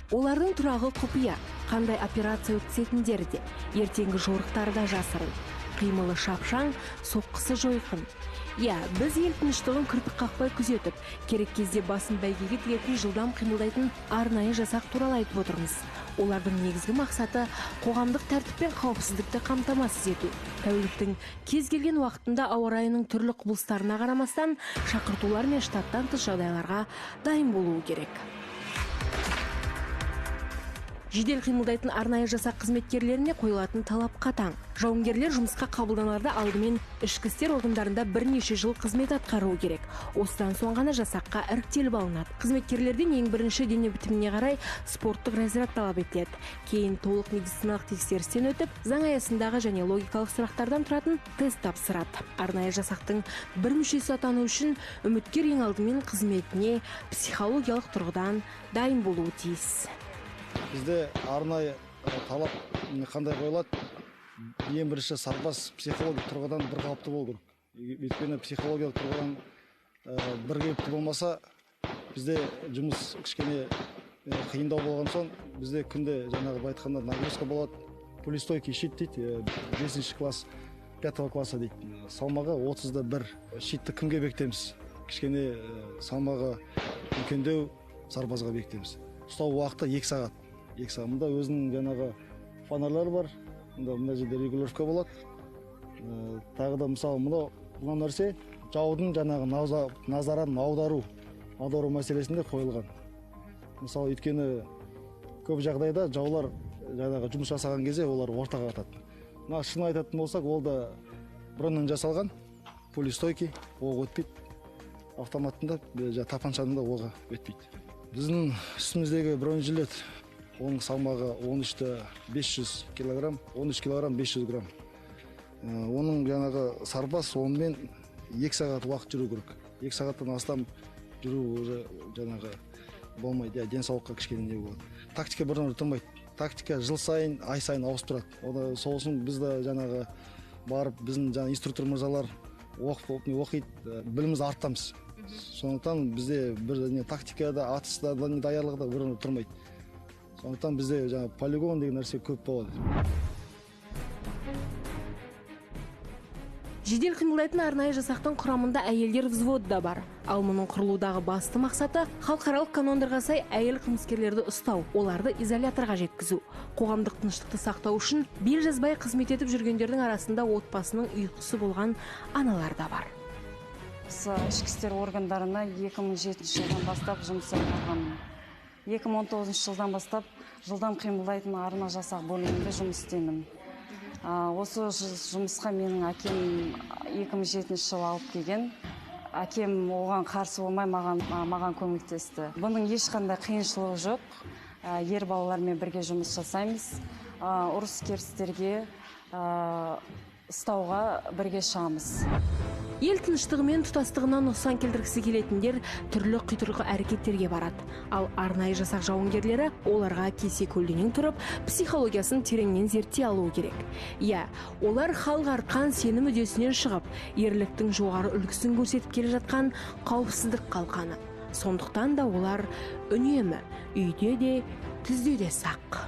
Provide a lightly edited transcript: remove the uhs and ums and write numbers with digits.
Олардың тұрағы құпия, қандай операция өткізетіндері де, ертеңгі жорықтары да жасырын. Қимылы шапшаң, соққысы жойқын. Біз ел тыныштығын кірпік қақпай күзетіп, керек кезде басын бәйгеге тігетін жылдам қимылдайтын арнайы жасақ туралы айтып отырмыз. Олардың негізгі мақсаты қоғамдық тәртіп пен қауіпсіздікті қамтамасыз ету. Тәуліктің кез келген уақытында ауа райының түрлі құбылыстарына қарамастан, шақыртулар мен штаттан тыс жағдайларға дайын болуы керек. Жедел қимылдайтын арнайы жасақ қызметкерлеріне қойылатын талап қатаң. Жауынгерлер жұмысқа қабылданарда алдымен ішкі істер органдарында бірнеше жыл қызмет атқаруы керек. Осыдан соң ғана жасаққа іріктеліп алынады. Қызметкерлерден ең бірінші дене бітіміне қарай спорттық разряд талап етіледі. Кейін толық медициналық тексерістен өтіп, заң аясындағы және логикалық сұрақтардан тұратын тест тапсырады. Арнайы жасақтың бір мүшесі атану үшін үміткер ең алдымен қызметіне психологиялық тұрғыдан дайын болуы тиіс. Бізде арнайы талап қандай қойылады? Ең бірінші сарбаз психологиялық тұрғыдан бір қалыпты болу керек. Өйткені психологиялық тұрғыдан бір қалыпты болмаса, бізде жұмыс кішкене қиындау болған соң, бізде күнде жаңағы айтқанда нагрузка болады. Полистойкий щит дейді, 5 класс, 5 класса дейді. Салмағы 30-1. Щитті кімге бекітеміз? Кішкене салмағы үлкендеу сарбазға бекітеміз. Ұстау уақыты 2 сағат. 2 сағат. Мұнда өзінің жаңағы фонарлары бар. Мына жерде регулировка болады. Тағы да мысалы бұл нәрсе жаудың жаңағы назарын аудару мәселесінде қойылған. Мысалы өйткені көп жағдайда жаулар жаңағы жұмыс жасаған кезде олар ортаға атады. Мына шын айтатын болсақ, ол да броньнан жасалған, полистойкий, оқ өтпейді. Автоматында тапаншаның да оғы өтпейді. Біздің үстіміздегі бронежилет, оның салмағы 13-500 кг, 13 кг 500 грамм. Оның жаңағы сарбаз онымен 2 сағат уақыт жүру керек. 2 сағаттан астам жүру жаңағы болмайды, денсаулыққа кішкене не болады. Тактика бірден тұрмайды. Тактика жыл сайын, ай сайын ауысып тұрады. Сол үшін біз де жаңағы барып, біздің жаңағы инструктор мырзалар оқиды, білімімізді арттамыз. Сондықтан бізде бір тактикада, атыста, даярлықта бірін тұрмайды. Сондықтан бізде жаңа полигон деген нәрсе көп болады. Жедел қимылдайтын арнайы жасақтың құрамында әйелдер взводы да бар. Ал мұның құрылудағы басты мақсаты халықаралық канондарға сай әйел қылмыскерлерді ұстау, оларды изоляторға жеткізу. Қоғамдық тыныштықты сақтау үшін бел жазбай қызмет етіп жүргендердің арасында отбасының ұйқысы болған аналар да бар. Ішкі істер органдарына 2007 жылдан бастап жұмыс атқарғанмын. 2019 жылдан бастап жылдам қимылдайтын арна жасақ бөлімінде жұмыс істеймін. Осы жұмысқа менің әкем 2007 жылы алып келген. Әкем оған қарсы болмай маған көмектесті. Бұның ешқандай қиыншылығы жоқ. Ер балалармен бірге жұмыс жасаймыз. Ұрыс керістерге ұстауға бірге шығамыз. Ел тыныштығы мен тұтастығынан нұқсан келтіргісі келетіндер түрлі құйтырқы әрекеттерге барады. Ал арнайы жасақ жауынгерлері оларға кесе көлденең тұрып, психологиясын тереңнен зерттей алуы керек. Олар халық артқан сенім мүддесінен шығып, ерліктің жоғары үлгісін көрсетіп келе жатқан қауіпсіздік қалқаны. Сондықтан да олар үнемі үйде де, түзде де сақ.